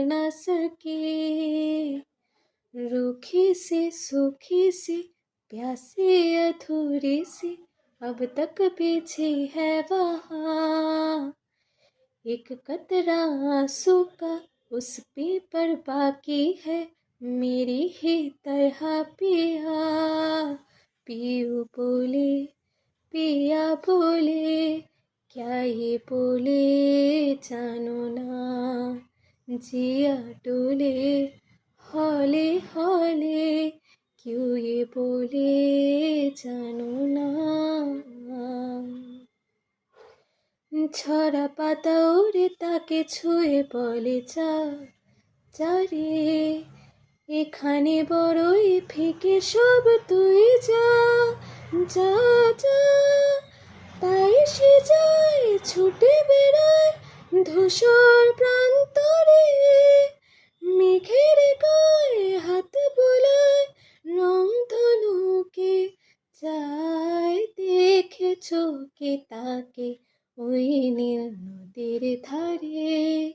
न सके। रूखी सी सूखी सी प्यासी अधूरी सी अब तक पीछे है वहाँ। एक कतरा आंसू का उस पी पर बाकी है, मेरी ही तरह पिया। पियू बोले पिया बोले, क्या ये बोले जानो ना। जिया डोले हौले हौले, क्यों ये बोले जानो ना। ছড়া পাতা ওরে তাকে ছুঁয়ে বলে যা যা রে, এখানে বড়ই ফিকে সব তুই যা যা যা। তাই সে যায় ছুটে বেড়ায় ধূসর প্রান্তরে, মেঘের গায়ে হাত বোলায় রংধনুকে। যায় দেখে চোখে তাকে ওই নীল নদীর ধারে,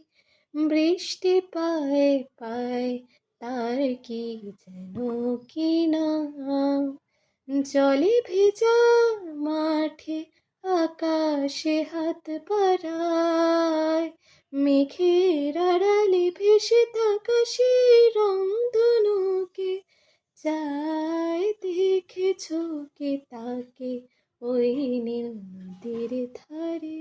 বৃষ্টি পায় পায় তার কি যেন কি নাম। জলে ভেজা মাঠে আকাশে হাত বাড়ায়, মেঘের আড়ালে ভেসে থাকা সেই রংধনুকে। যায় দেখে চোখে তাকে ওই নীল নদীর ধারে।